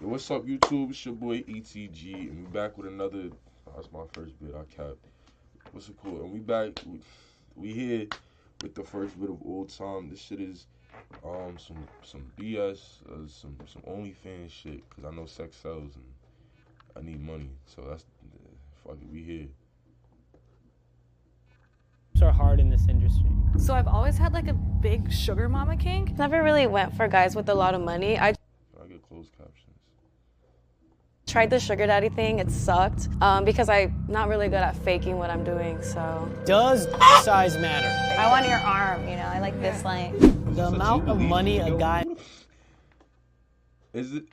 Yo, what's up, YouTube? It's your boy ETG, and we back with another. Oh, that's my first bit. I capped. What's it called? And we back. We here with the first bit of old time. This shit is some BS, some OnlyFans shit. Cause I know sex sells and I need money. So that's fuck it. We here. Are hard in this industry. So I've always had like a big sugar mama kink. Never really went for guys with a lot of money. I get closed captions. tried the sugar daddy thing. It sucked because I'm not really good at faking what I'm doing. So Does size matter? I want your arm, you know, I like this length. The amount of money a guy Is it?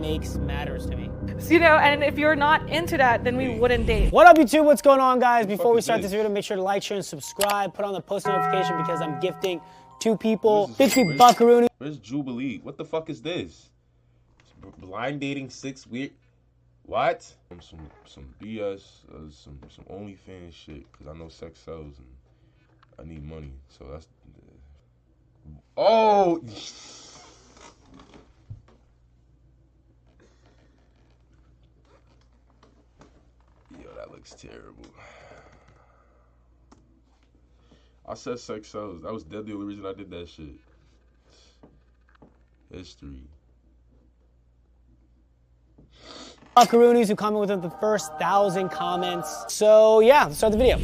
makes matters to me. You know, and if you're not into that, then we wouldn't date. What up, YouTube? What's going on, guys? Before we is start this? this video, make sure to like, share, and subscribe. Put on the post notification because I'm gifting 2 people 50 buckaroonies. Where's Jubilee? What the fuck is this? Blind dating 6 week? What? Some BS, some OnlyFans shit. Cause I know sex sells and I need money. So that's. Oh. Yo, that looks terrible. I said sex sells. That was the only reason I did that shit. History. Buckaroonies who comment within the first 1,000 comments. So yeah, let's start the video.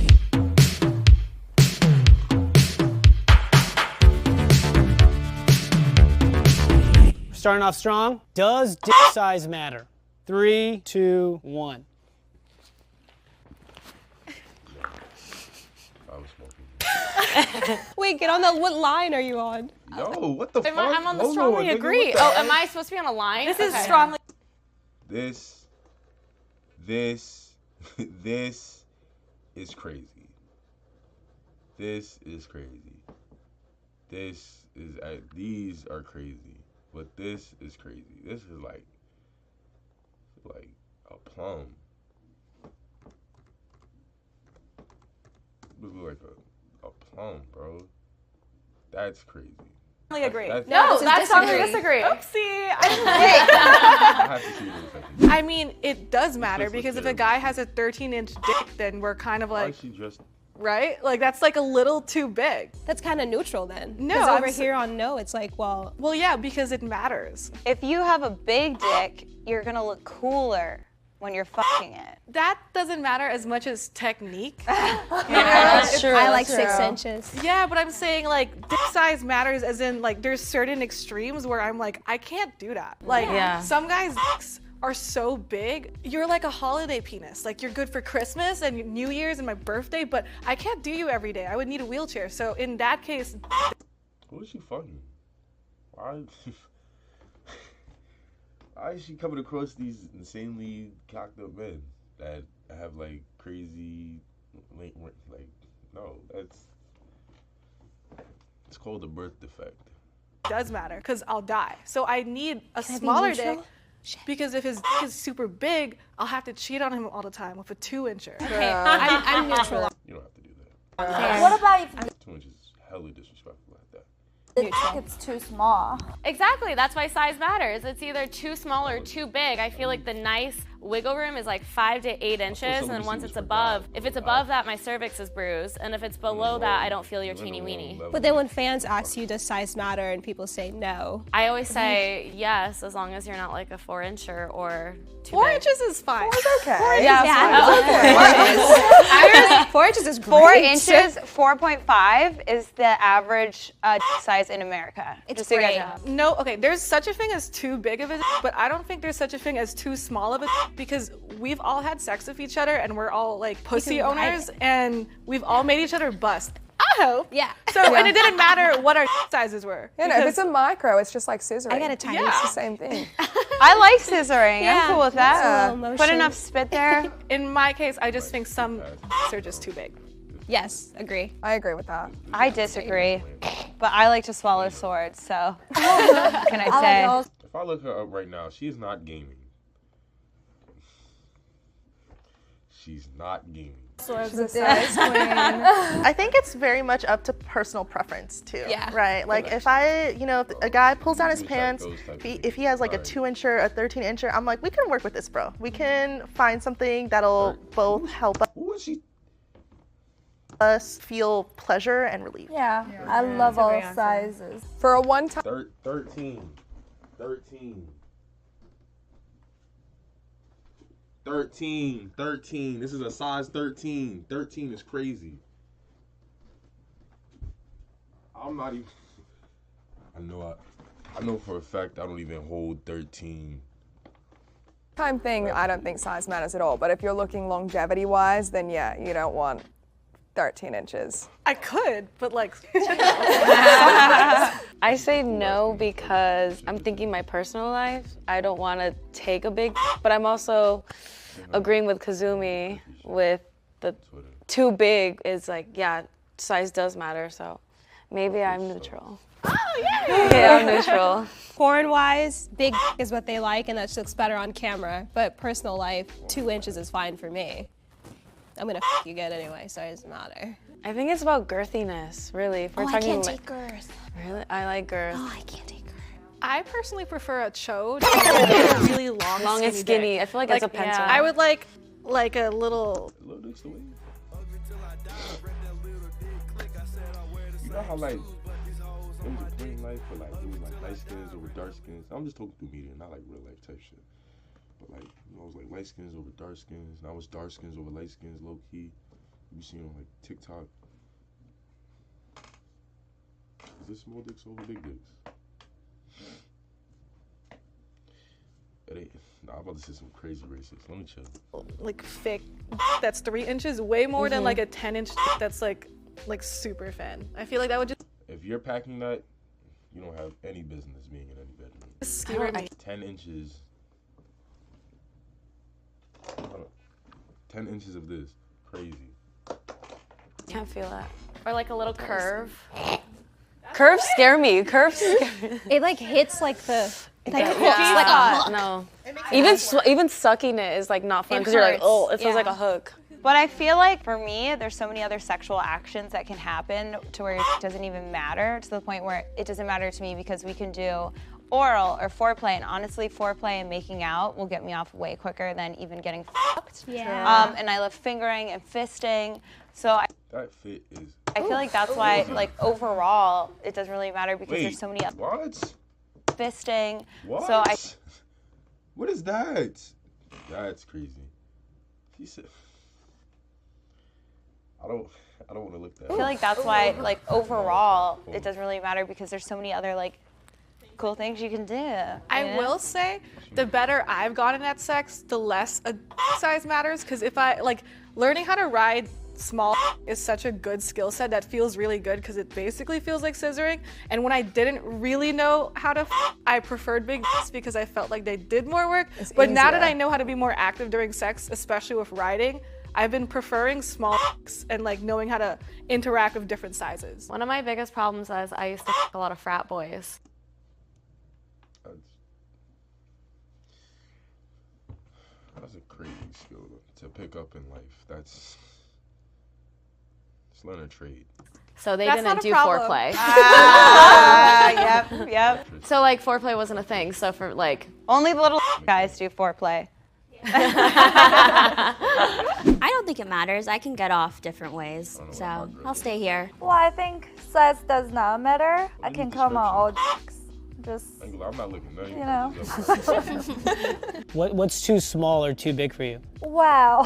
Starting off strong. Does dick size matter? 3, 2, 1. I was smoking. Wait, get on the, what line are you on? Yo, what the fuck? I'm on the Hold strongly nigga, agree. what the Oh, heck? am I supposed to be on a line? This is Okay. strongly. This is crazy. This is crazy. These are crazy. But this is crazy. This is like a plum. This is like a plum, bro. That's crazy. Agree. No, this is that's strongly disagree. disagree. Oopsie. I have to see it in a second. I mean, it does matter This looks because if a terrible. guy has a 13-inch dick, then we're kind of Why like, is she dressed? right? Like that's like a little too big. That's kind of neutral then. No, 'Cause I'm over s- here on no, it's like, well, Well, yeah, because it matters. If you have a big dick, you're gonna look cooler when you're fucking it. That doesn't matter as much as technique. that's true. I like that's 6 true. inches. Yeah, but I'm saying like dick size matters as in like there's certain extremes where I'm like, I can't do that. Like Yeah. some guys' dicks are so big, you're like a holiday penis. Like you're good for Christmas and New Year's and my birthday, but I can't do you every day. I would need a wheelchair. So in that case, Who is she fucking? Why? Why is she coming across these insanely cocked up men that have like crazy, like no, it's called a birth defect. does matter because I'll die. So I need a I be smaller dick neutral? because if his dick is super big, I'll have to cheat on him all the time with a 2-incher. Okay, I'm neutral. You don't have to do that. What about if 2 inches is hella disrespectful like that. it's too small? Exactly. That's why size matters. It's either too small or too big. I feel like the nice wiggle room is like 5 to 8 inches, and then once it's above, if it's above that, my cervix is bruised, and if it's below that, I don't feel your teeny weeny. But then when fans ask you, does size matter, and people say no. I always say yes, as long as you're not like a 4-incher or too 4 big. inches is fine. Okay. Yeah, 4 inches is great. 4 inches, 4.5 is the average size in America. It's Just so you guys great. know. No, okay, there's such a thing as too big of a dick, but I don't think there's such a thing as too small of a dick because we've all had sex with each other and we're all like pussy can ride owners it. and we've all made each other bust. I hope. Yeah. So, and it didn't matter what our sizes were. Yeah, no, if it's a micro, it's just like scissoring. I got a tiny Yeah. It's the same thing. I like scissoring. Yeah, I'm cool with a that. little Put motion. enough spit there. In my case, I just think some dicks are just too big. Yes, agree. I agree with that. I disagree, but I like to swallow swords, so what can I say? If I look her up right now, she is not gaming. she's not gaming. She's a size queen. I think it's very much up to personal preference too. Yeah. Right. Like if if a guy pulls down his Those type- pants, those type of if he has like a Right. 2-incher, a 13-incher, I'm like, we can work with this, bro. We can find something that'll both help Who is she? us feel pleasure and relief. Yeah, I love all sizes. For a one-time. 13. 13. 13. 13. This is a size 13. 13 is crazy. I'm not even. I know for a fact I don't even hold 13. Thing, I don't think size matters at all. But if you're looking longevity-wise, then yeah, you don't want 13 inches. I could, but like. I say no because I'm thinking my personal life. I don't want to take a big, but I'm also agreeing with Kazumi with the too big is like, yeah, size does matter. So maybe I'm neutral. Oh, Yeah, I'm neutral. Porn-wise, big is what they like, and that just looks better on camera. But personal life, 2 inches is fine for me. I'm gonna you good anyway, so it doesn't matter. I think it's about girthiness, really. If we're talking like, girth. really, I like girth. Oh, I can't take girth. I personally prefer a chode to a really long, Long and skinny. dick. I feel like it's a pencil. I would like a little. Little dick's the way. You know how like it was a point life where like it was like light skins over dark skins. I'm just talking through media, not like real life type shit. But like it was like light skins over dark skins. Now it's dark skins over light skins, low key. You see on like TikTok. Is this small dicks over big dicks? It ain't. Nah, I'm about to say some crazy racist. Let me chill. Like thick that's 3 inches, way more than like a 10-inch that's like super thin. I feel like that would just If you're packing that, you don't have any business being in any bedroom. skewer me. 10 inches. 10 inches of this. Crazy. Can't feel that. Or like a little curve. Curves scare me. Curves scare me. It like hits like the. Like hooks, Yeah. like a hook. No. Even sucking it is like not fun because you're like, hurts. oh, it feels Yeah. like a hook. But I feel like for me, there's so many other sexual actions that can happen to where it doesn't even matter, to the point where it doesn't matter to me because we can do oral or foreplay, and honestly, foreplay and making out will get me off way quicker than even getting fucked. Yeah. And I love fingering and fisting, so That fit is. I feel like that's why, like overall, it doesn't really matter because Wait, there's so many what? fisting. What? So I What is that? That's crazy. He said. I don't want to look that. feel like that's why, like overall, it doesn't really matter because there's so many other like cool things you can do. I will say, the better I've gotten at sex, the less a size matters. Because if I like learning how to ride small is such a good skill set that feels really good because it basically feels like scissoring. And when I didn't really know how to, I preferred big because I felt like they did more work. But now that I know how to be more active during sex, especially with riding, I've been preferring small and like knowing how to interact with different sizes. One of my biggest problems is I used to a lot of frat boys. That's a crazy skill to pick up in life. That's learn a trade. So they That's not didn't a do problem. foreplay. Yep. So like foreplay wasn't a thing. So for like Only the little guys do foreplay. I don't think it matters. I can get off different ways, so I'll stay here. Well, I think size does not matter. I Any can come on all description? just, I'm not looking at you know. What's too small or too big for you? Wow.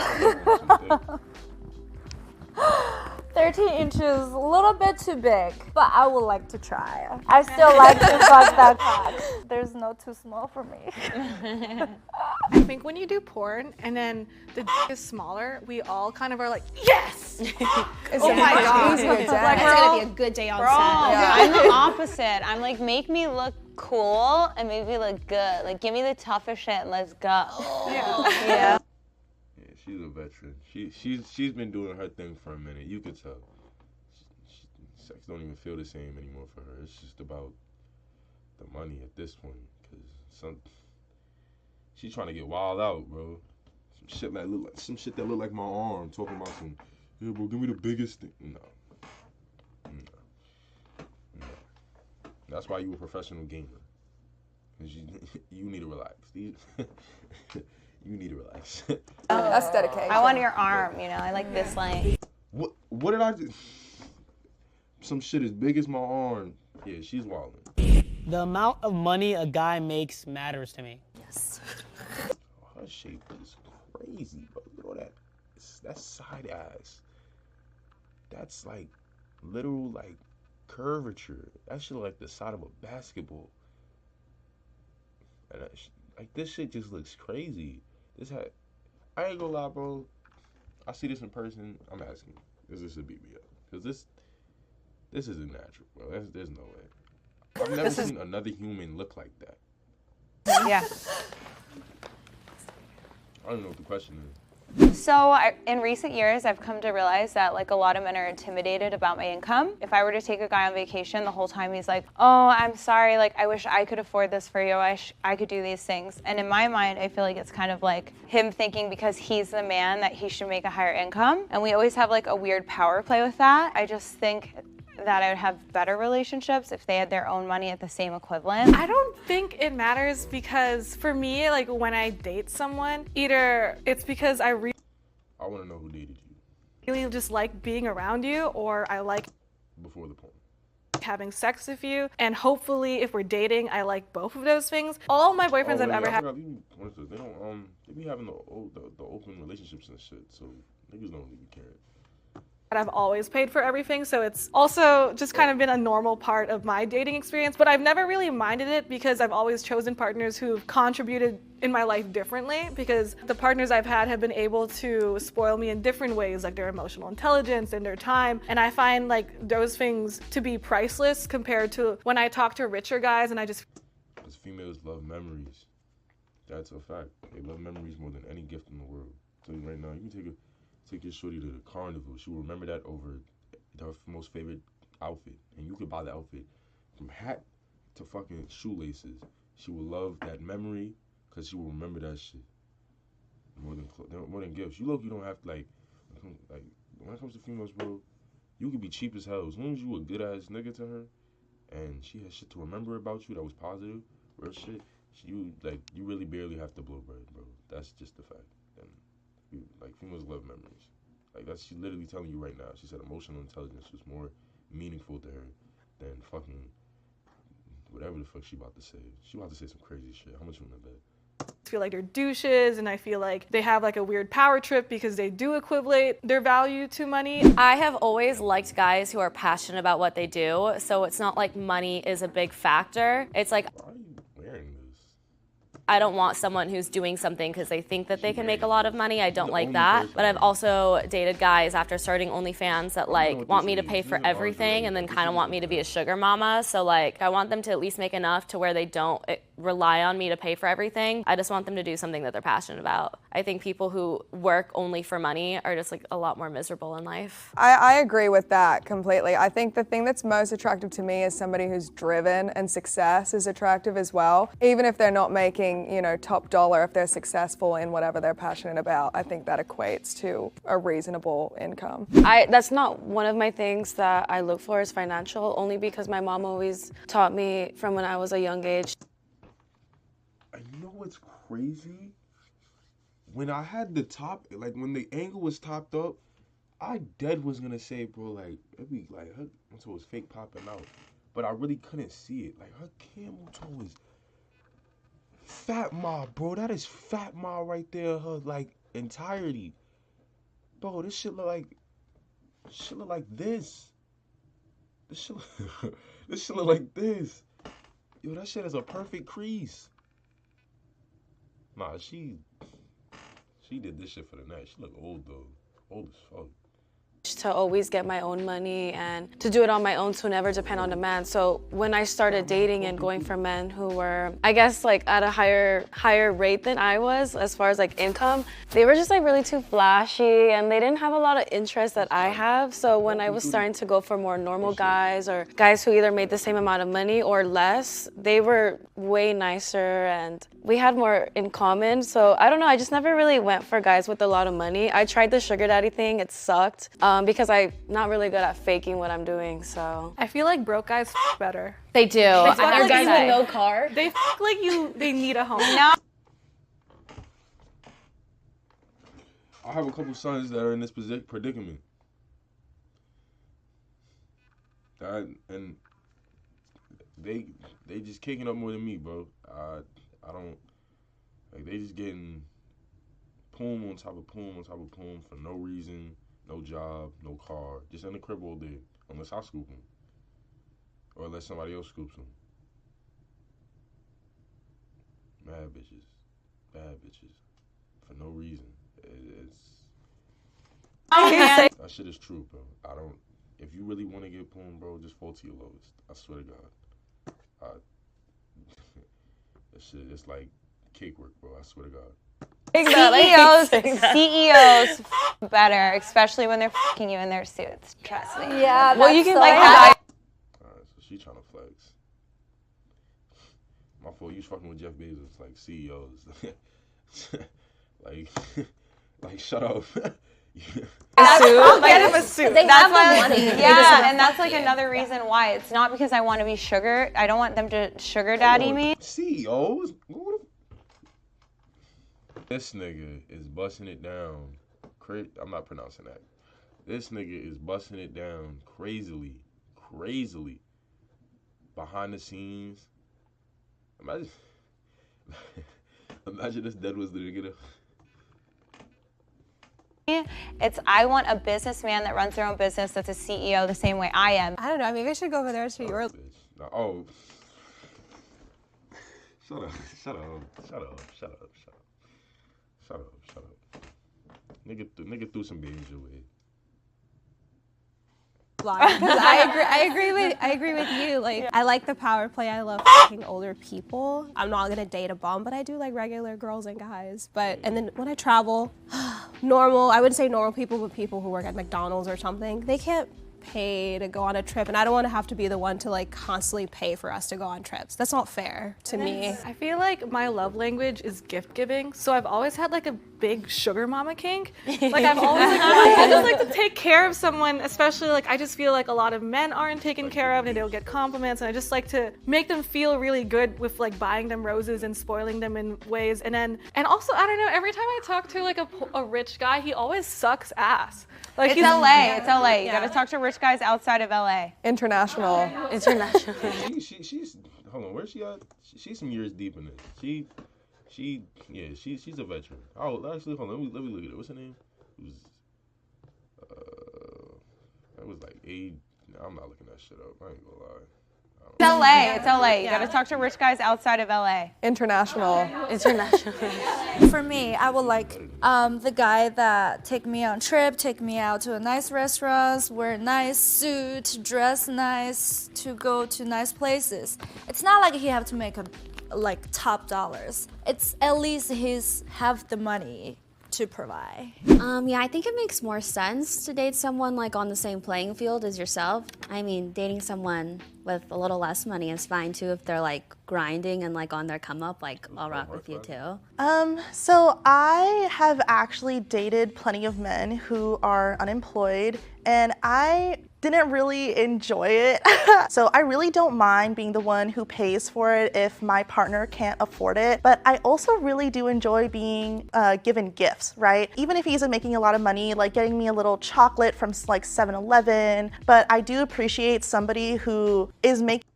13 inches, a little bit too big, but I would like to try. I still like to fuck that cock. There's no too small for me. I think when you do porn and then the dick is smaller, we all kind of are like, yes! Oh my god. Easier It's day. gonna be a good day on set. I'm the opposite. I'm like, make me look cool and make me look good. Like, give me the toughest shit and let's go. Yeah. Yeah, she's a veteran. She's been doing her thing for a minute. You could tell. Sex don't even feel the same anymore for her. It's just about the money at this point. Cause she's trying to get wild out, bro. Some shit that look like my arm. Talking about some, yeah, bro, give me the biggest thing. No. That's why you a professional gamer. Cause you need to relax. You need to relax. That's dedication. I want your arm, you know. I like this length. What did I do? Some shit as big as my arm. Yeah, she's wilding. The amount of money a guy makes matters to me. Yes. Her shape is crazy, bro. You know that? That's side ass. That's like literal like curvature. That shit like the side of a basketball. And like this shit just looks crazy. I ain't gonna lie, bro. I see this in person. I'm asking, is this a BBL? Because this isn't natural, bro. There's no way. I've never seen another human look like that. Yeah. I don't know what the question is. So in recent years, I've come to realize that like a lot of men are intimidated about my income. If I were to take a guy on vacation, the whole time he's like, oh, I'm sorry, like I wish I could afford this for you. I could do these things. And in my mind, I feel like it's kind of like him thinking because he's the man that he should make a higher income. And we always have like a weird power play with that. I just think that I would have better relationships if they had their own money at the same equivalent. I don't think it matters because for me, like when I date someone, either it's because I want to know who dated you. really just like being around you, or I like Before the porn. having sex with you, and hopefully if we're dating, I like both of those things. All my boyfriends I've ever had. They don't they be having the open relationships and shit, so niggas don't really care. I've always paid for everything, so it's also just kind of been a normal part of my dating experience, but I've never really minded it because I've always chosen partners who've contributed in my life differently, because the partners I've had have been able to spoil me in different ways, like their emotional intelligence and their time, and I find like those things to be priceless compared to when I talk to richer guys and I just... Because females love memories. That's a fact. They love memories more than any gift in the world. So right now, you can take your shorty to the carnival. She will remember that over her most favorite outfit. And you could buy the outfit from hat to fucking shoelaces. She will love that memory because she will remember that shit. More than gifts. You don't have to like when it comes to females, bro, you could be cheap as hell. As long as you a good ass nigga to her and she has shit to remember about you that was positive, real shit, you really barely have to blow bread, bro. That's just the fact. Like, females love memories. Like, that's she literally telling you right now. She said emotional intelligence was more meaningful to her than fucking whatever the fuck she about to say. She about to say some crazy shit. How much you want to bet? I feel like they're douches, and I feel like they have like a weird power trip because they do equate their value to money. I have always liked guys who are passionate about what they do, so it's not like money is a big factor. It's like, why are you wearing this? I don't want someone who's doing something because they think that they can make a lot of money. I don't like that. But I've also dated guys after starting OnlyFans that like want me to pay for everything and then kind of want me to be a sugar mama. So like I want them to at least make enough to where they don't rely on me to pay for everything. I just want them to do something that they're passionate about. I think people who work only for money are just like a lot more miserable in life. I agree with that completely. I think the thing that's most attractive to me is somebody who's driven, and success is attractive as well. Even if they're not making, you know, top dollar, if they're successful in whatever they're passionate about, I think that equates to a reasonable income. That's not one of my things that I look for is financial, only because my mom always taught me from when I was a young age. You know what's crazy? When I had the top, like when the angle was topped up, I dead was gonna say, bro, like it'd be like her until it was fake popping out, but I really couldn't see it. Like her camel toe is fat ma, bro. That is fat ma right there. Her like entirety, bro. This shit look like this. This shit look like this. Yo, that shit is a perfect crease. Nah, she did this shit for the night. She look old though. Old as fuck. to always get my own money and to do it on my own, to never depend on a man. So when I started dating and going for men who were, I guess, like at a higher rate than I was as far as like income, they were just like really too flashy and they didn't have a lot of interest that I have. So when I was starting to go for more normal guys or guys who either made the same amount of money or less, they were way nicer and we had more in common. So I don't know, I just never really went for guys with a lot of money. I tried the sugar daddy thing, it sucked because I'm not really good at faking what I'm doing, so. I feel like broke guys better. They do. Are like guys with no car? They like they need a home. No. I have a couple sons that are in this predicament. And they just kicking up more than me, bro. I don't, like, they just getting poom on top of poom on top of poom for no reason, no job, no car, just in the crib all day, unless I scoop them or unless somebody else scoops them. Bad bitches, for no reason. That shit is true, bro. If you really want to get poom, bro, just fall to your lowest. I swear to God. That shit, it's like cake work, bro. I swear to God. CEOs better, especially when they're fucking you in their suits. Trust me. Yeah. Well, you can so like bad. Alright, so she trying to flex. My fault. You was fucking with Jeff Bezos, like CEOs. like shut up. I'll get him a suit. They have the money. Yeah, and that's like another reason why. It's not because I want to be sugar. I don't want them to sugar daddy me. CEOs? This nigga is busting it down. I'm not pronouncing that. This nigga is busting it down crazily. Behind the scenes. Imagine this dead was the nigga. It's I want a businessman that runs their own business that's a CEO the same way I am. I don't know, maybe I should go over there to your... Oh. Shut up. Nigga threw some beans your way. Because I agree with you. Like, I like the power play. I love fucking older people. I'm not gonna date a bum, but I do like regular girls and guys. And then when I travel, I wouldn't say normal people, but people who work at McDonald's or something, they can't pay to go on a trip, and I don't want to have to be the one to like constantly pay for us to go on trips. That's not fair to me. I feel like my love language is gift giving, so I've always had like a big sugar mama kink. Like I've always like, I just like to take care of someone, especially like I just feel like a lot of men aren't taken care of and they don't get compliments, and I just like to make them feel really good with like buying them roses and spoiling them in ways. And also I don't know, every time I talk to like a rich guy, he always sucks ass. Like It's LA. It's LA. You gotta talk to rich guys outside of LA. International. She's hold on, where's she at? She's some years deep in it. She's a veteran. Oh, actually, hold on, let me look at it. What's her name? It was that was like I'm not looking that shit up. I ain't gonna lie. It's LA. It's LA. You gotta talk to rich guys outside of LA. International. For me, I would like the guy that take me on trip, take me out to a nice restaurants, wear a nice suit, dress nice, to go to nice places. It's not like he have to make like top dollars. It's at least he's have the money to provide. Yeah, I think it makes more sense to date someone like on the same playing field as yourself. I mean, dating someone with a little less money is fine too if they're like grinding and like on their come up, like I'll rock with you too. So I have actually dated plenty of men who are unemployed, and I didn't really enjoy it. So I really don't mind being the one who pays for it if my partner can't afford it. But I also really do enjoy being given gifts, right? Even if he isn't making a lot of money, like getting me a little chocolate from like 7-Eleven. But I do appreciate somebody who is making.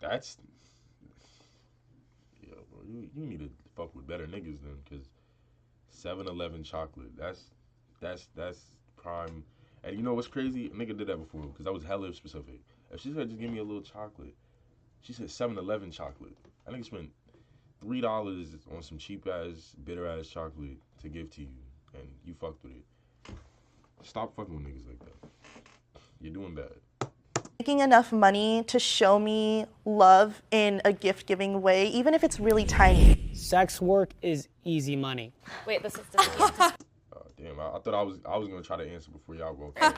That's, yo, bro, you need to fuck with better niggas then, cause 7-Eleven chocolate, that's prime. And you know what's crazy? A nigga did that before, because I was hella specific. If she said just give me a little chocolate, she said 7-Eleven chocolate. I think spent $3 on some cheap ass, bitter ass chocolate to give to you, and you fucked with it. Stop fucking with niggas like that. You're doing bad. Making enough money to show me love in a gift-giving way, even if it's really tiny. Sex work is easy money. Wait, this is Damn, I thought I was gonna try to answer before y'all go. It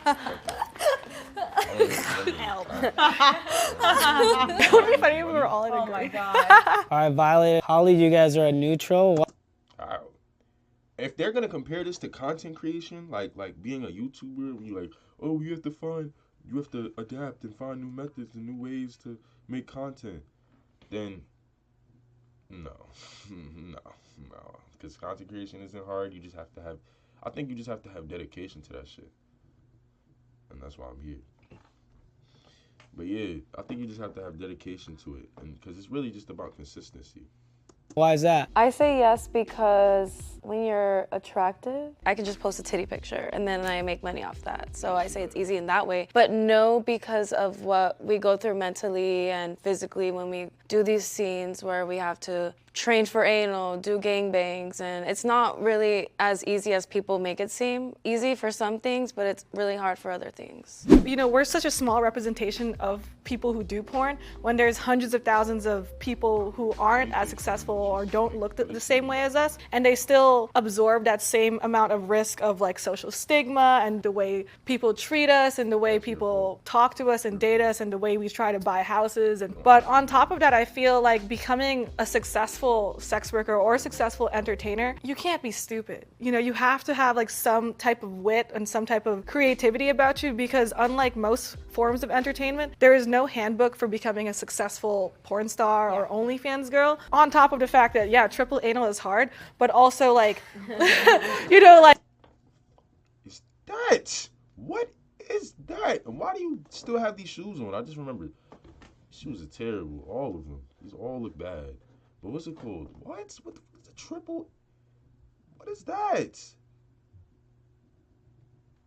would be funny if we were all in agreement. Oh my God. All right, Violet, Holly, you guys are a neutral. If they're gonna compare this to content creation, like being a YouTuber, you like, oh, you have to adapt and find new methods and new ways to make content, then no, because content creation isn't hard. I think you just have to have dedication to that shit, and that's why I'm here. But yeah, I think you just have to have dedication to it, and because it's really just about consistency. Why is that? I say yes because when you're attractive, I can just post a titty picture and then I make money off that. So I say it's easy in that way. But no, because of what we go through mentally and physically when we do these scenes where we have to train for anal, do gangbangs, and it's not really as easy as people make it seem. Easy for some things, but it's really hard for other things. You know, we're such a small representation of people who do porn when there's hundreds of thousands of people who aren't as successful or don't look the same way as us, and they still absorb that same amount of risk of like social stigma and the way people treat us and the way people talk to us and date us and the way we try to buy houses. But on top of that, I feel like becoming a successful sex worker or successful entertainer, you can't be stupid. You know, you have to have like some type of wit and some type of creativity about you, because unlike most forms of entertainment, there is no handbook for becoming a successful porn star or OnlyFans girl. On top of the fact that, yeah, triple anal is hard, but also like, you know, like. Is that? What is that? And why do you still have these shoes on? I just remembered. Shoes are terrible, all of them. These all look bad. But what's it called? What the fuck is a triple? What is that?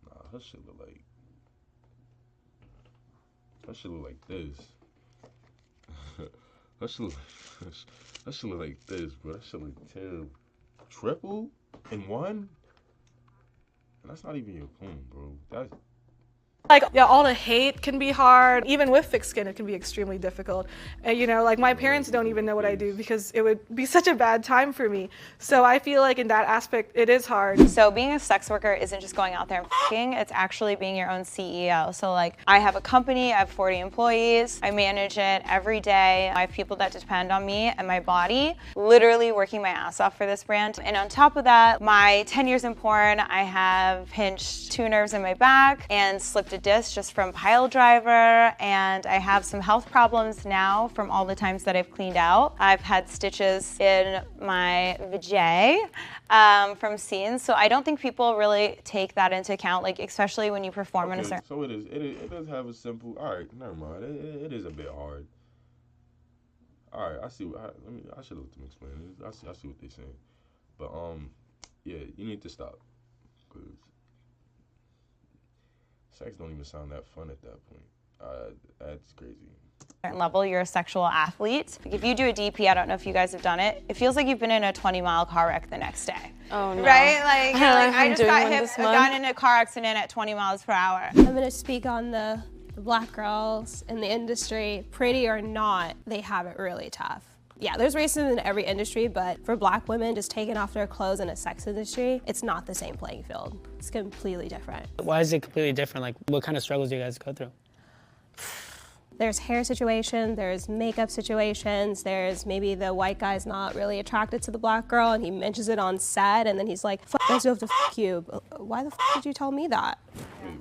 Nah, her shit look like. Her shit look like this. Her shit look like this, bro. That shit look terrible. Triple in one? And that's not even your phone, bro. That's. Like, yeah, all the hate can be hard. Even with thick skin, it can be extremely difficult. And, you know, like my parents don't even know what I do because it would be such a bad time for me. So I feel like in that aspect, it is hard. So being a sex worker isn't just going out there and f***ing, it's actually being your own CEO. So like, I have a company, I have 40 employees, I manage it every day. I have people that depend on me and my body, literally working my ass off for this brand. And on top of that, my 10 years in porn, I have pinched 2 nerves in my back and slipped a disc just from pile driver, and I have some health problems now from all the times that I've cleaned out. I've had stitches in my vajay from scenes, so I don't think people really take that into account, like especially when you perform in a certain. So it does have a simple. All right, never mind. It is a bit hard. All right, I see. I should let them explain it. I see what they're saying, but yeah, you need to stop, because sex don't even sound that fun at that point. That's crazy. Level, you're a sexual athlete. Like if you do a DP, I don't know if you guys have done it, it feels like you've been in a 20-mile car wreck the next day. Oh no. Right? Like, I just got in a car accident at 20 miles per hour. I'm gonna speak on the black girls in the industry. Pretty or not, they have it really tough. Yeah, there's racism in every industry, but for black women just taking off their clothes in a sex industry, it's not the same playing field. It's completely different. Why is it completely different? Like, what kind of struggles do you guys go through? There's hair situations, there's makeup situations, there's maybe the white guy's not really attracted to the black girl and he mentions it on set and then he's like, "Fuck, I still have to f you." Why the f did you tell me that?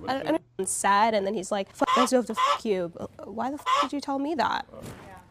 On set and then he's like, "Fuck, I still have to f you." Why the f did you tell me that?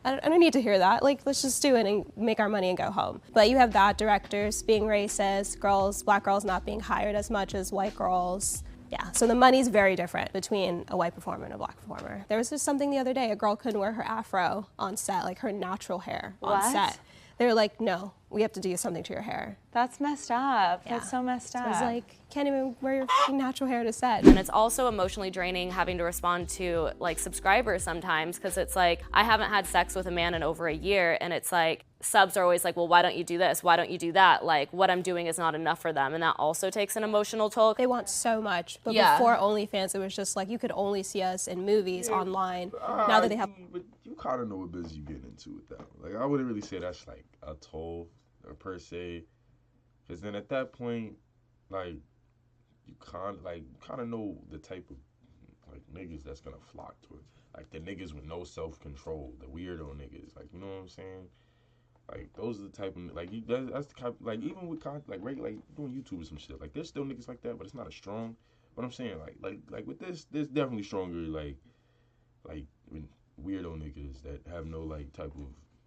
I don't need to hear that. Like, let's just do it and make our money and go home. But you have that, directors being racist, black girls not being hired as much as white girls. Yeah, so the money's very different between a white performer and a black performer. There was just something the other day, a girl couldn't wear her afro on set, like her natural hair on set. they're like, no, we have to do something to your hair. That's messed up. Yeah. That's so messed up. So it's like, can't even wear your natural hair to set. And it's also emotionally draining having to respond to like subscribers sometimes, because it's like, I haven't had sex with a man in over a year, and it's like, subs are always like, well, why don't you do this? Why don't you do that? Like, what I'm doing is not enough for them, and that also takes an emotional toll. They want so much, but Yeah. before OnlyFans, it was just like, you could only see us in movies, online. Now that they have... But you kind of know what business you getting into with that. Like, I wouldn't really say that's like a toll or per se, because then at that point, like, you kind of know the type of like niggas that's gonna flock to it. Like the niggas with no self-control, the weirdo niggas. Like, you know what I'm saying? Like, those are the type of like that's the type, like, even with like doing YouTube or some shit. Like, there's still niggas like that, but it's not as strong. But I'm saying like with this, there's definitely stronger like weirdo niggas that have no like type of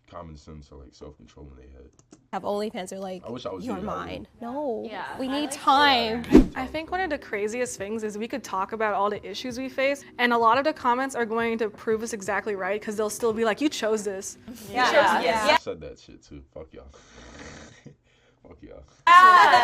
common sense or like self-control in their head. Have OnlyFans are like, I wish I was you're doing that. mine. No, Yeah. we need time. I think one of the craziest things is we could talk about all the issues we face, and a lot of the comments are going to prove us exactly right, because they'll still be like, you chose this. I said that shit too. Fuck y'all. Fuck y'all.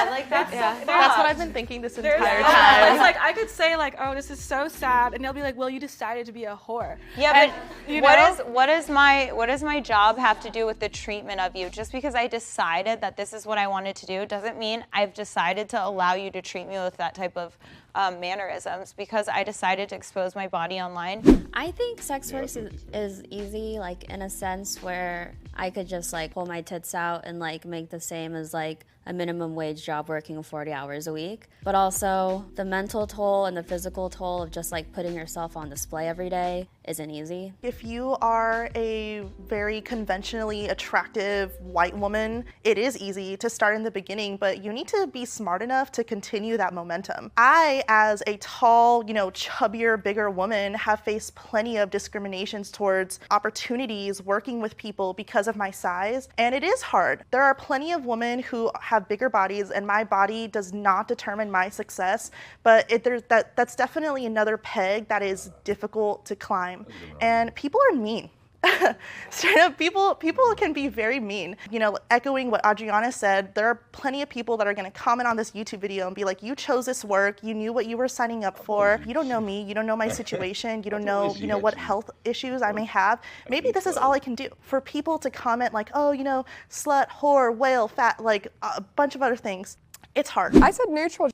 Like that's That's what I've been thinking this entire time. It's like, I could say like, oh, this is so sad, and they'll be like, well, you decided to be a whore. Yeah, but you what does my job have to do with the treatment of you? Just because I decided that this is what I wanted to do doesn't mean I've decided to allow you to treat me with that type of mannerisms, because I decided to expose my body online. I think sex work is easy, like in a sense where I could just like pull my tits out and like make the same as like a minimum wage job working 40 hours a week. But also the mental toll and the physical toll of just like putting yourself on display every day isn't easy. If you are a very conventionally attractive white woman, it is easy to start in the beginning, but you need to be smart enough to continue that momentum. I, as a tall, chubbier, bigger woman, have faced plenty of discriminations towards opportunities working with people because of my size, and it is hard. There are plenty of women who have bigger bodies, and my body does not determine my success, but that's definitely another peg that is difficult to climb. And people are mean. Straight up, people can be very mean. Echoing what Adriana said, there are plenty of people that are going to comment on this YouTube video and be like, you chose this work, you knew what you were signing up for, you don't know me, you don't know my situation, you don't know, what health issues I may have. Maybe this is all I can do. For people to comment like, oh, slut, whore, whale, fat, like a bunch of other things, it's hard. I said neutral.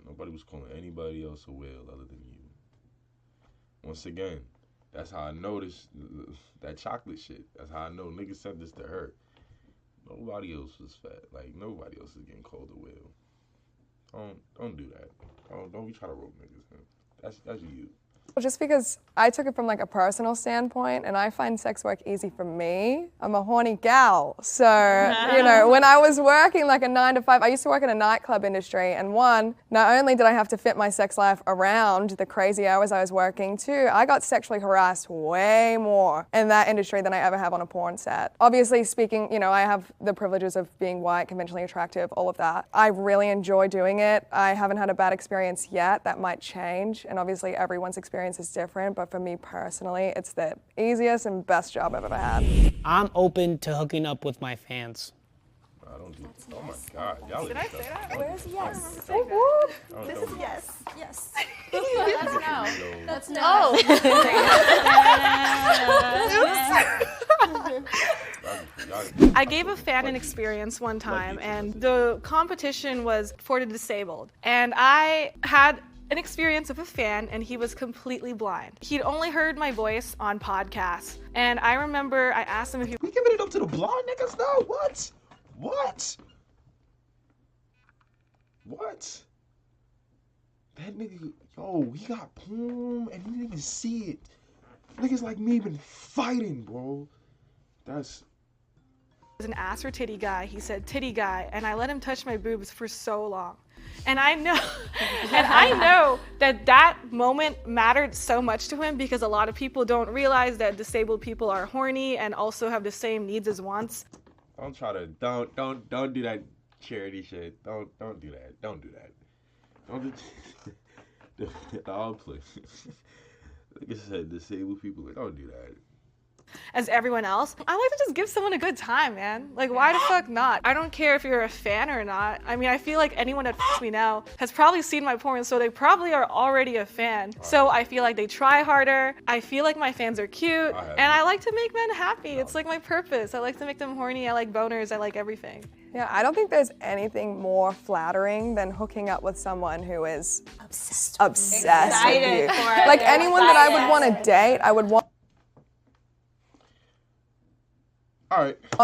Nobody was calling anybody else a whale other than you. Once again, that's how I noticed that chocolate shit. That's how I know niggas said this to her. Nobody else was fat. Like, nobody else is getting called a whale. Don't do that. Don't be trying to rope niggas, man. That's you. Just because I took it from like a personal standpoint, and I find sex work easy for me. I'm a horny gal. So, when I was working like a 9 to 5, I used to work in a nightclub industry, and not only did I have to fit my sex life around the crazy hours I was working, two, I got sexually harassed way more in that industry than I ever have on a porn set. Obviously speaking, I have the privileges of being white, conventionally attractive, all of that. I really enjoy doing it. I haven't had a bad experience yet. That might change, and obviously everyone's experience is different, but for me personally, it's the easiest and best job I've ever had. I'm open to hooking up with my fans. I don't do. Oh my God, y'all. Did I say that? Where's yes? This is yes. Yes. That's no. Oh. I gave a fan an experience one time, and the competition was for the disabled. And I had an experience of a fan, and he was completely blind. He'd only heard my voice on podcasts. And I remember I asked him if he... We giving it up to the blind niggas now? What? What? That nigga, he got porn and he didn't even see it. Niggas like me been fighting, bro. That's... was an ass or titty guy. He said titty guy, and I let him touch my boobs for so long. And I know, that moment mattered so much to him, because a lot of people don't realize that disabled people are horny and also have the same needs as wants. Don't try to don't do that charity shit. Don't do that. Don't do that. Don't do all play. Like I said, disabled people, don't do that. as everyone else. I like to just give someone a good time, man. Like, why the fuck not? I don't care if you're a fan or not. I mean, I feel like anyone that f***s me now has probably seen my porn, so they probably are already a fan. So I feel like they try harder. I feel like my fans are cute, and I like to make men happy. It's like my purpose. I like to make them horny. I like boners. I like everything. Yeah, I don't think there's anything more flattering than hooking up with someone who is obsessed with you. Like anyone that I would want to date, I would want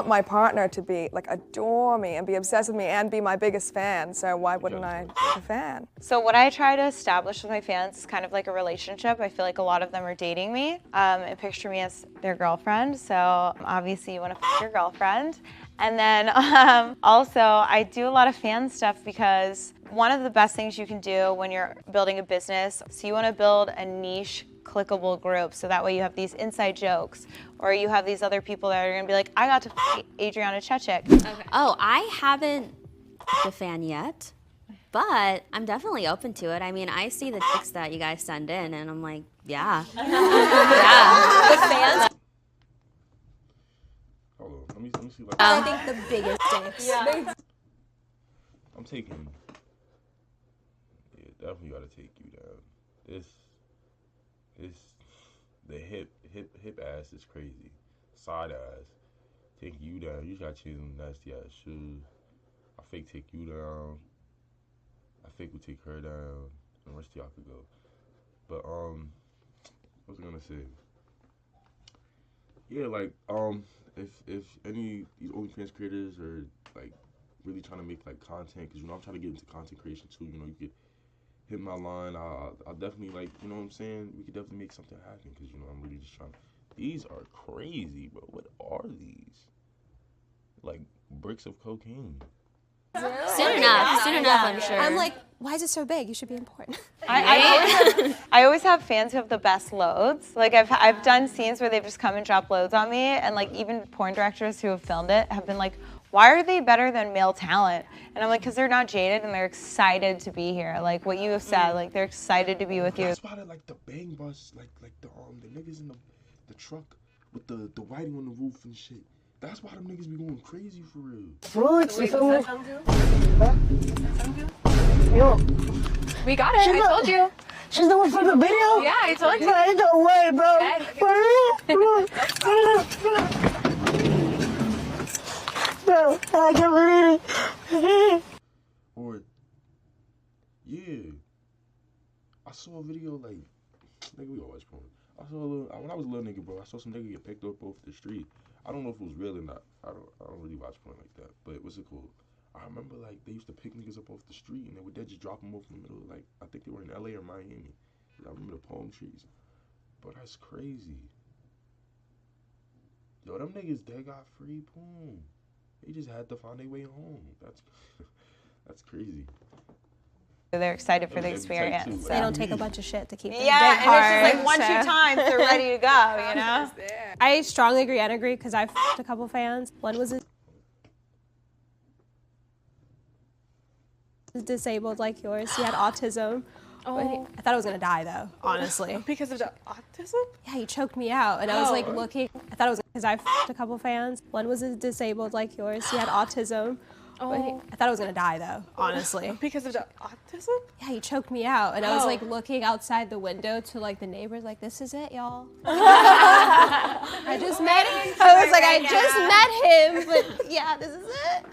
my partner to be like adore me and be obsessed with me and be my biggest fan. So why wouldn't I be a fan? So what I try to establish with my fans is kind of like a relationship. I feel like a lot of them are dating me and picture me as their girlfriend. So obviously you want to f your girlfriend. And then also I do a lot of fan stuff because one of the best things you can do when you're building a business, so you want to build a niche clickable group so that way you have these inside jokes or you have these other people that are going to be like, I got to f Adriana Chechik. Okay. Oh, I haven't a fan yet, but I'm definitely open to it. I mean, I see the dicks that you guys send in and I'm like, yeah. Yeah. The fans. Hold on, let me see. Like, I think the biggest dicks. Yeah. I'm taking. Yeah, definitely gotta take you down. The hip ass is crazy. Side ass. Take you down. You gotta change them nasty ass shoes. I fake take you down. I fake we take her down. And the rest of y'all could go. But what was I gonna say? Yeah, like if any OnlyFans creators are like really trying to make like content, because I'm trying to get into content creation too. You could hit my line. I'll definitely like, what I'm saying? We could definitely make something happen because I'm really just trying. These are crazy, bro. What are these? Like bricks of cocaine. Soon enough, I'm sure. I'm like, why is it so big? You should be important. I always have fans who have the best loads. Like I've done scenes where they've just come and dropped loads on me, and like even porn directors who have filmed it have been like, why are they better than male talent? And I'm like, because they're not jaded and they're excited to be here. Like what you have said, like they're excited to be with you. That's why they like the bang bus, like the niggas in the truck with the writing on the roof and shit. That's why them niggas be going crazy for real. Fruits, Wait, does that sound good? Yo. We got it. I told you. She's the one from the video? Yeah, I told you. Man, no way, bro. For real? Bro, I can't believe it. Or, yeah. I saw a video like, nigga, we all watch porn. When I was a little nigga, bro, I saw some nigga get picked up off the street. I don't know if it was real or not. I don't really watch porn like that. But what's it called? I remember like they used to pick niggas up off the street and they would just drop them off in the middle of, like, I think they were in LA or Miami. I remember the palm trees. But that's crazy. Yo, them niggas, they got free porn. They just had to find their way home. That's crazy. They're excited for the experience. They don't take a bunch of shit to keep their dick and hard. it's just like 1-2 times they're ready to go, you know? I strongly agree and agree because I've f***ed a couple fans. One was disabled like yours. He had autism. Oh. I thought I was gonna die though, honestly. Because of the autism? Yeah, he choked me out, and I was like looking. I thought it was because I f***ed a couple fans. One was disabled like yours. He had autism. Oh. I thought I was gonna die though, honestly. Because of the autism? Yeah, he choked me out, and I was like looking outside the window to like the neighbors, like, this is it, y'all. I just met him. I was like, I just met him, but yeah, this is it.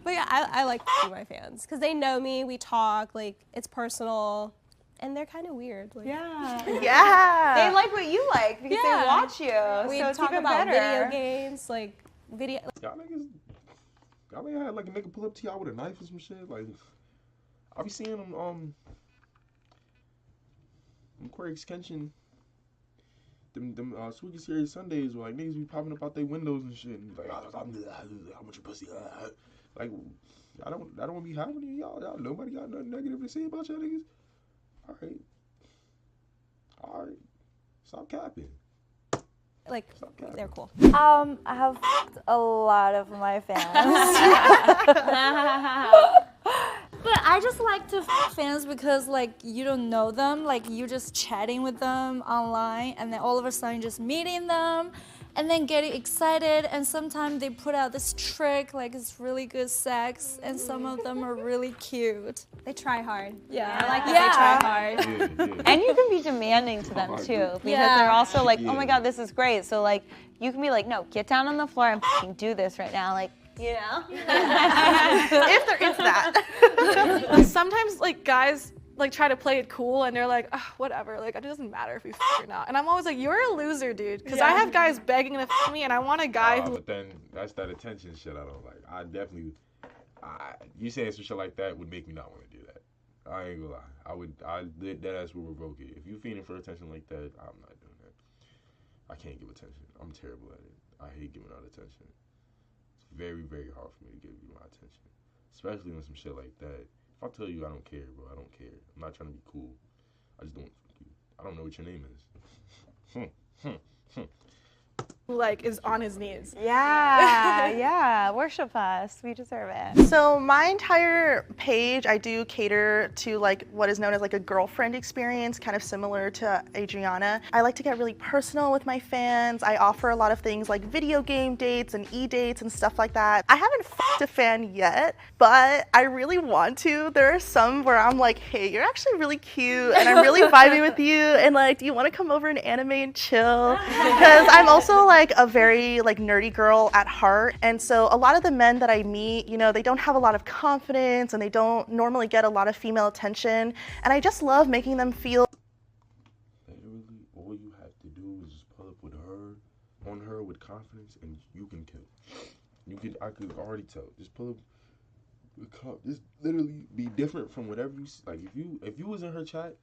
But yeah, I like my fans because they know me. We talk, like it's personal, and they're kind of weird. Like, yeah. Yeah. They like what you like because they watch you. We so it's talk even about better. video games, like video. Y'all niggas had like a nigga pull up to y'all with a knife or some shit. Like, I be seeing them, Queer Extension, them Swiggy Series Sundays where like niggas be popping up out their windows and shit. And like, how much your pussy? Like, I don't want to be having it, y'all. Nobody got nothing negative to say about y'all niggas. All right. Stop capping. Like, they're cool. I have f***ed a lot of my fans. But I just like to f*** fans because, like, you don't know them. Like, you're just chatting with them online, and then all of a sudden just meeting them. and then getting excited, and sometimes they put out this trick like it's really good sex, and some of them are really cute. They try hard. Yeah. I like that they try hard. And you can be demanding to them too, because they're also like, oh my God, this is great. So like, you can be like, no, get down on the floor and f***ing do this right now, like, you know? If there is that. Sometimes like guys like try to play it cool and they're like, oh, whatever, like it doesn't matter if we f or not. And I'm always like, you're a loser, dude. Because I have guys begging to f me and I want a guy who. But then that's that attention shit I don't like. I definitely, you saying some shit like that would make me not want to do that. I ain't gonna lie. That ass would revoke it. If you feeding for attention like that, I'm not doing that. I can't give attention. I'm terrible at it. I hate giving out attention. It's very, very hard for me to give you my attention. Especially on some shit like that. If I tell you I don't care, bro, I don't care. I'm not trying to be cool. I just don't. I don't know what your name is. Like is on his knees. Yeah, worship us. We deserve it. So my entire page, I do cater to like what is known as like a girlfriend experience, kind of similar to Adriana. I like to get really personal with my fans. I offer a lot of things like video game dates and e-dates and stuff like that. I haven't f***ed a fan yet, but I really want to. There are some where I'm like, hey, you're actually really cute and I'm really vibing with you, and like, do you want to come over and anime and chill? Because I'm also like a very like nerdy girl at heart, and so a lot of the men that I meet, you know, they don't have a lot of confidence and they don't normally get a lot of female attention, and I just love making them feel. Literally, all you have to do is just pull up with her, on her with confidence, and you can kill. I could already tell. Just pull up. Just literally be different from whatever you see. Like if you was in her chat,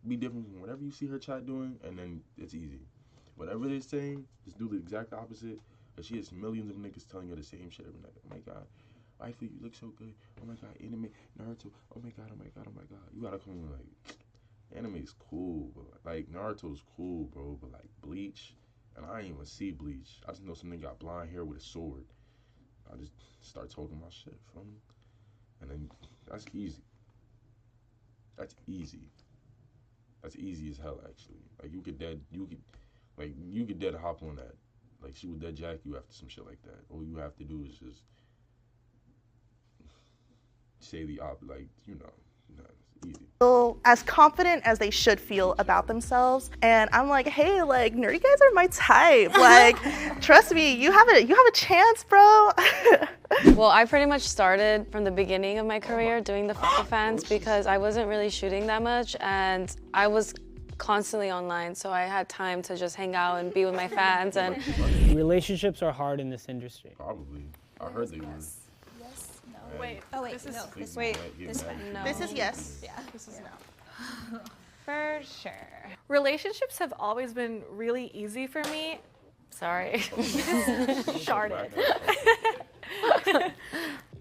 be different from whatever you see her chat doing, and then it's easy. Whatever they're saying, just do the exact opposite. Cause she has millions of niggas telling her the same shit every night. Oh my God, wifey, you look so good. Oh my God, anime, Naruto. Oh my God, oh my God, oh my God. You gotta come in like, anime's cool, but like Naruto's cool, bro. But like Bleach, and I ain't even see Bleach. I just know some nigga got blonde hair with a sword. I just start talking my shit from him, and then that's easy. That's easy. That's easy as hell, actually. Like you could dead hop on that. Like she would dead jack you after some shit like that. All you have to do is just say the like, you know, it's easy. Feel as confident as they should feel about themselves, and I'm like, hey, like nerdy guys are my type. Like, trust me, you have a chance, bro. Well, I pretty much started from the beginning of my career doing the fans because I wasn't really shooting that much, and I was constantly online, so I had time to just hang out and be with my fans. And relationships are hard in this industry. Probably. I heard they were. Yes, no. Wait. Oh wait, This is no. Please This don't get This mad. way. no. This is yes. Yeah. This is no. For sure. Relationships have always been really easy for me. Sorry. Sharded.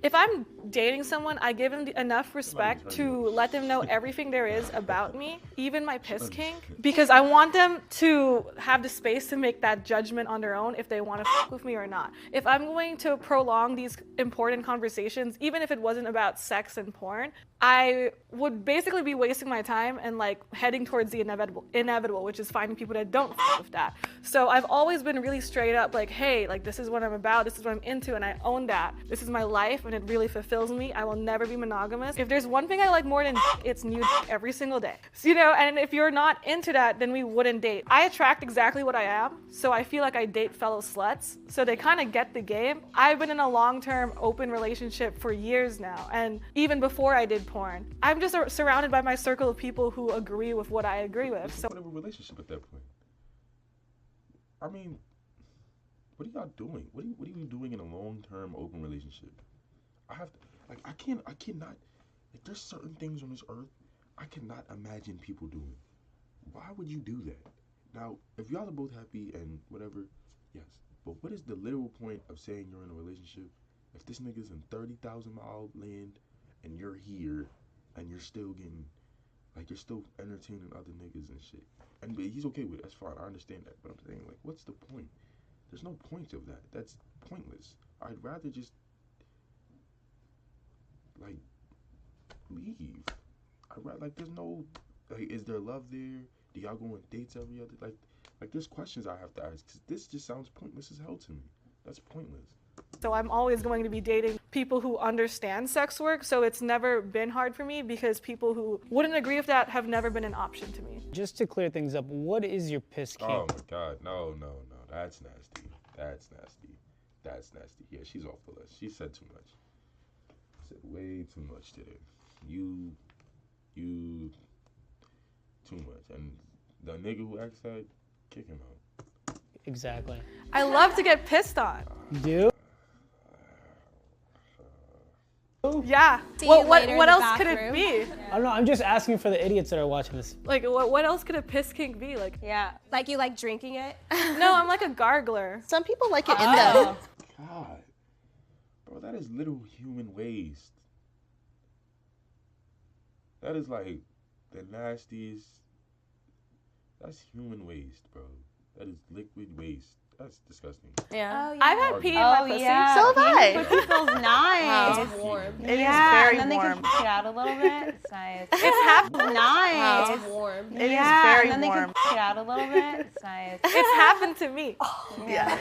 If I'm dating someone, I give them enough respect to let them know everything there is about me, even my piss kink, because I want them to have the space to make that judgment on their own if they want to fuck with me or not. If I'm going to prolong these important conversations, even if it wasn't about sex and porn, I would basically be wasting my time and like heading towards the inevitable, which is finding people that don't fuck with that. So I've always been really straight up, like, hey, like this is what I'm about, this is what I'm into, and I own that. This is my life, and it really fulfills me. I will never be monogamous. If there's one thing I like more than it's new every single day. So, you know, and if you're not into that, then we wouldn't date. I attract exactly what I am, so I feel like I date fellow sluts, so they kind of get the game. I've been in a long-term open relationship for years now, and even before I did porn. I'm just surrounded by my circle of people who agree with what I agree with. So Whatever relationship at that point. I mean, what are y'all doing? What are you doing in a long-term open relationship? I cannot, like there's certain things on this earth I cannot imagine people doing. Why would you do that? Now, if y'all are both happy and whatever, yes. But what is the literal point of saying you're in a relationship if this nigga's in 30,000-mile land and you're here and you're still getting, like, you're still entertaining other niggas and shit? And but he's okay with it. That's fine. I understand that. But I'm saying, like, what's the point? There's no point of that. That's pointless. I'd rather just, like, leave. I'd rather, like, there's no, like, is there love there? Do y'all go on dates every other, like, Like, there's questions I have to ask, because this just sounds pointless as hell to me. That's pointless. So I'm always going to be dating people who understand sex work, so it's never been hard for me because people who wouldn't agree with that have never been an option to me. Just to clear things up, what is your piss kink? Oh my God, no. That's nasty. That's nasty. Yeah, she's off the list. She said too much. Said way too much today. You, too much. And the nigga who asked that, kick him out. Exactly. I love to get pissed on. Do? Yeah. See you What later in the else could it bathroom. be? I don't know. I'm just asking for the idiots that are watching this. Like, what else could a piss kink be? Like, Yeah. Like you like drinking it? no, I'm like a gargler. Some people like it in them. God. Bro, that is little human waste. That is like the nastiest. That's human waste, bro. That is liquid waste. That's disgusting. Yeah. Oh, yeah. I've had pee in my pussy. So have I. Pussy feels nice. It's warm. It is Yeah, very and then warm. they can kick it out a little bit. It's nice. It's half. Nice. It's warm. It is Yeah, very and then warm. they can kick it out a little bit. It's nice. It's happened to me. Yeah.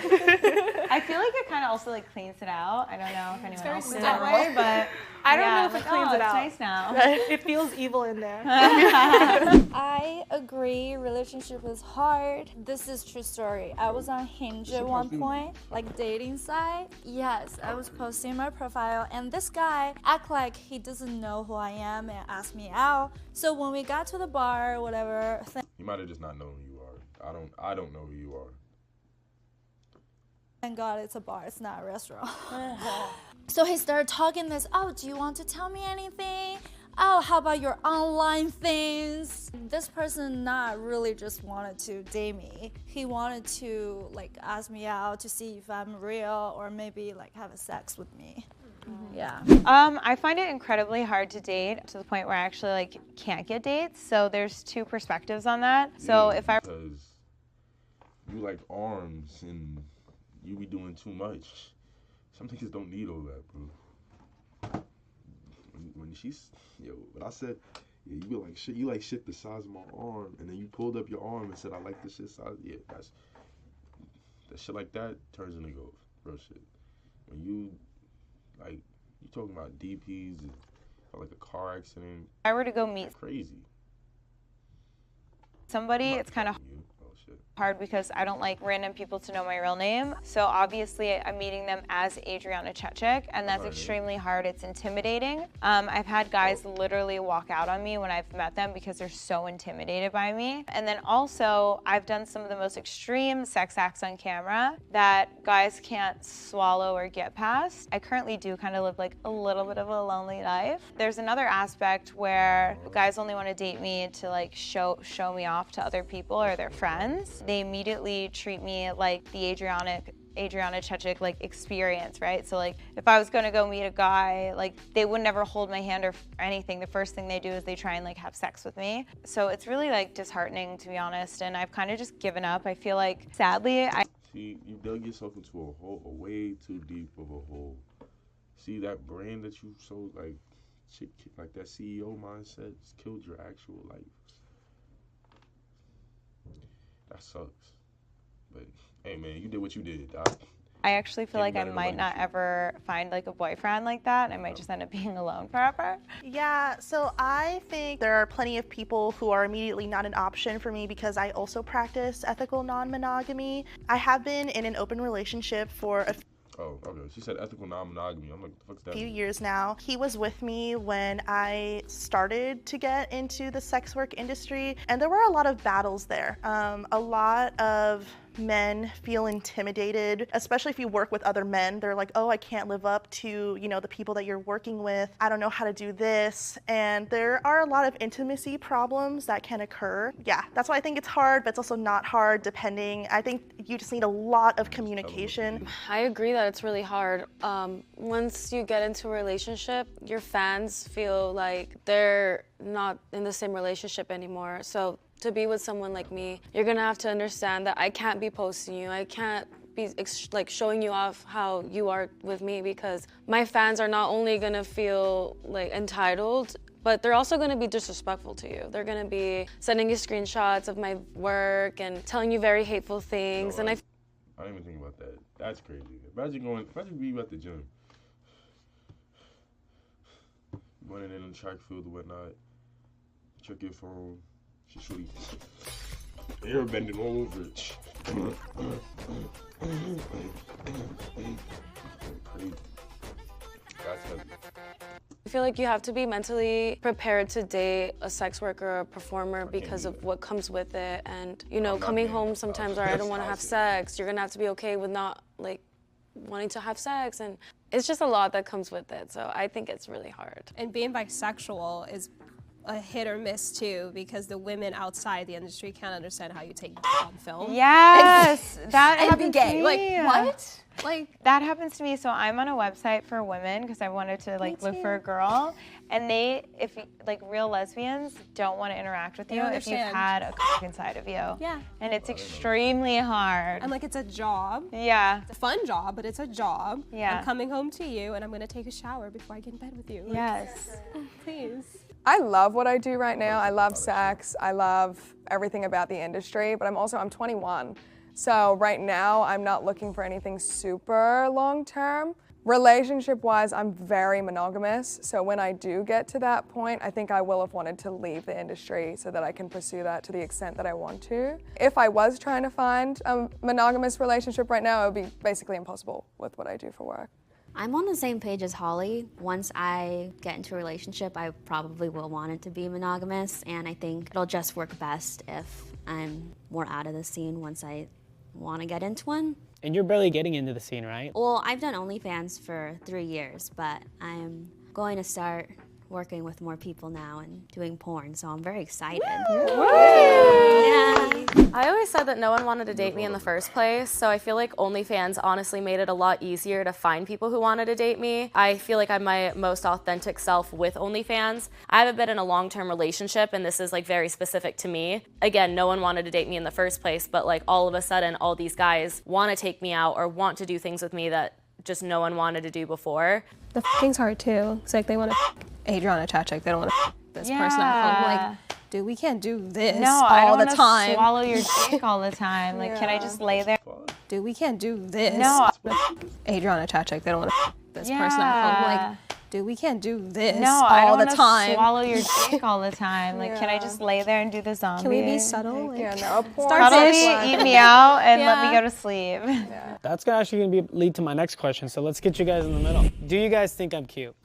I feel like it kind of also like cleans it out. I don't know if anyone else is very that way, but I don't yeah, know if like, it cleans oh, it out. It's nice now. It feels evil in there. I agree, relationship is hard. This is true story. I was on Hinge at one point, like dating site. Yes, I was posting my profile and this guy act like he doesn't know who I am and asked me out. So when we got to the bar, whatever, You might have just not known who you are. I don't know who you are. thank God it's a bar, it's not a restaurant. So he started talking this, oh, do you want to tell me anything? Oh, how about your online things? This person not really just wanted to date me. He wanted to like ask me out to see if I'm real or maybe like have a sex with me. Yeah. I find it incredibly hard to date to the point where I actually like can't get dates. So there's two perspectives on that. So if I Because you like arms and you be doing too much. Some niggas don't need all that, bro. When I said, yeah, you be like shit, you like shit the size of my arm, and then you pulled up your arm and said, I like this shit size. Yeah, that shit like that turns into ghost, real shit. When you talking about DPs, like a car accident. were to go meet Crazy. somebody, it's kind of hard because I don't like random people to know my real name. So obviously I'm meeting them as Adriana Chechik, and that's extremely hard. It's intimidating. I've had guys literally walk out on me when I've met them because they're so intimidated by me. And then also I've done some of the most extreme sex acts on camera that guys can't swallow or get past. I currently do kind of live like a little bit of a lonely life. There's another aspect where guys only want to date me to like show me off to other people or their friends. They immediately treat me like the Adriana Chechik like experience, right? So like if I was gonna go meet a guy, like they would never hold my hand or anything. The first thing they do is they try and like have sex with me. So it's really like disheartening, to be honest, and I've kind of just given up. I feel like sadly See, you dug yourself into a hole, a way too deep of a hole. See, that brand that you sold, like that CEO mindset, just killed your actual life. That sucks. But hey, man, you did what you did, Doc. I actually feel like I better than might not ever find like a boyfriend like that. I might just end up being alone forever. Yeah, so I think there are plenty of people who are immediately not an option for me because I also practice ethical non-monogamy. I have been in an open relationship for a Oh, okay. She said ethical non-monogamy. I'm like, what the fuck's that? few years now. He was with me when I started to get into the sex work industry, and there were a lot of battles there. A lot of men feel intimidated, especially if you work with other men. They're like, oh, I can't live up to, the people that you're working with. I don't know how to do this. And there are a lot of intimacy problems that can occur. Yeah, that's why I think it's hard, but it's also not hard depending. I think you just need a lot of communication. I agree that it's really hard. Once you get into a relationship, your fans feel like they're not in the same relationship anymore. So to be with someone like me, you're gonna have to understand that I can't be posting you. I can't be like showing you off how you are with me because my fans are not only gonna feel like entitled But they're also gonna be disrespectful to you. They're gonna be sending you screenshots of my work and telling you very hateful things. And I didn't even think about that. That's crazy. Imagine being at the gym. Running in the track field and whatnot. Check your phone. She's shooting. Air bending all over it. Crazy. That's heavy. I feel like you have to be mentally prepared to date a sex worker or a performer because of what comes with it. And, you know, coming home sometimes, or I don't want to have sex. You're gonna have to be okay with not, like, wanting to have sex. And it's just a lot that comes with it. So I think it's really hard. And being bisexual is a hit or miss too, because the women outside the industry can't understand how you take on film. Yes, that and happens be gay. to me. Like what? Like that happens to me. So I'm on a website for women because I wanted to like look for a girl, and if like real lesbians don't want to interact with you if you've had a cock inside of you. Yeah. And it's extremely hard. I'm like, it's a job. Yeah. It's a fun job, but it's a job. Yeah. I'm coming home to you, and I'm gonna take a shower before I get in bed with you. Like, yes. Please. I love what I do right now. I love sex. I love everything about the industry, but I'm 21. So right now, I'm not looking for anything super long-term. Relationship-wise, I'm very monogamous. So when I do get to that point, I think I will have wanted to leave the industry so that I can pursue that to the extent that I want to. If I was trying to find a monogamous relationship right now, it would be basically impossible with what I do for work. I'm on the same page as Holly. Once I get into a relationship, I probably will want it to be monogamous, and I think it'll just work best if I'm more out of the scene once I want to get into one. And you're barely getting into the scene, right? Well, I've done OnlyFans for 3 years, but I'm going to start working with more people now and doing porn, so I'm very excited. Yeah. I always said that no one wanted to date me in the first place, so I feel like OnlyFans honestly made it a lot easier to find people who wanted to date me. I feel like I'm my most authentic self with OnlyFans. I haven't been in a long-term relationship, and this is like very specific to me. Again, no one wanted to date me in the first place, but like all of a sudden, all these guys want to take me out or want to do things with me that just no one wanted to do before. The f***ing's hard too. It's like they want to Adriana Chachik. They don't want to this person at home. Like, dude, we can't do this all the time. Swallow your dick all the time. Like, can I just lay there? Dude, we can't do this. No. Adriana Chachik. They don't want to this person at home. Like, dude, we can't do this all the time. Swallow your dick all the time. Like, can I just lay there and do the zombie? Can we be subtle? Like, Cuddle me, eat me out, and let me go to sleep. That's actually going to lead to my next question, so let's get you guys in the middle. Do you guys think I'm cute?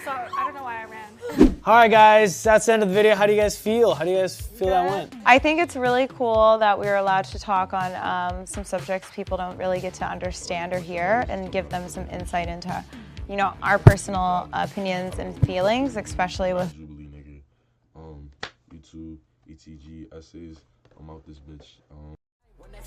So, I don't know why I ran. All right, guys, that's the end of the video. How do you guys feel? How do you guys feel that went? I think it's really cool that we were allowed to talk on some subjects people don't really get to understand or hear, and give them some insight into, you know, our personal opinions and feelings, especially with YouTube, ETG, essays. I'm out this bitch.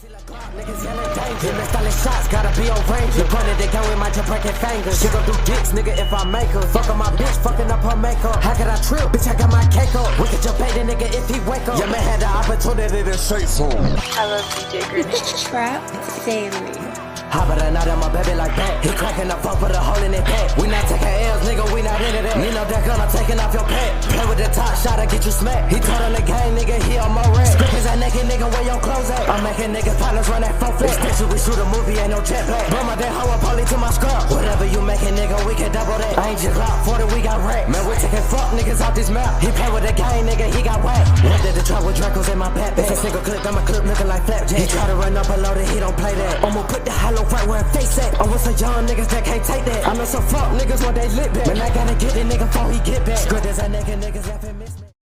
Niggas yelling danger, and styling shots, gotta be on range. You pointed the gun with my breaking fingers. She gon' do dicks, nigga, if I make her. Fuck on my bitch, fucking up her makeup. How could I trip? Bitch, I got my cake up. We could jump bait the nigga if he wake up. Your man had the opportunity to shake some. I love DJ Grenade. Trap daily. Hop it and out of my baby like that. He cracking up, put a hole in it back. We not taking L's, nigga, we not into that. You know that gun, I'm taking off your pet. Play with the top shot, I get you smacked. He told on the game, nigga, he on my red. Script is that naked nigga, where your clothes at? I'm making niggas partners run that phone flex. Bitches, we shoot a movie, ain't no jetpack. Bro, my day, hoe up, only to my scrub. Whatever you making, nigga, we can double that. I ain't just locked 40, we got wrecked. Man, we taking fuck niggas off this map. He play with the game, nigga, he got whacked. Went to the truck with Dracos in my backpack. It's a single clip, got my clip looking like flapjack. He try to run up a load, he don't play that. I'ma put the hollow right where I face. I'm with some young niggas that can't take that. I know some fuck niggas want they lit back. Man, I gotta get the nigga before he get back. Good as a nigga, niggas laughing me.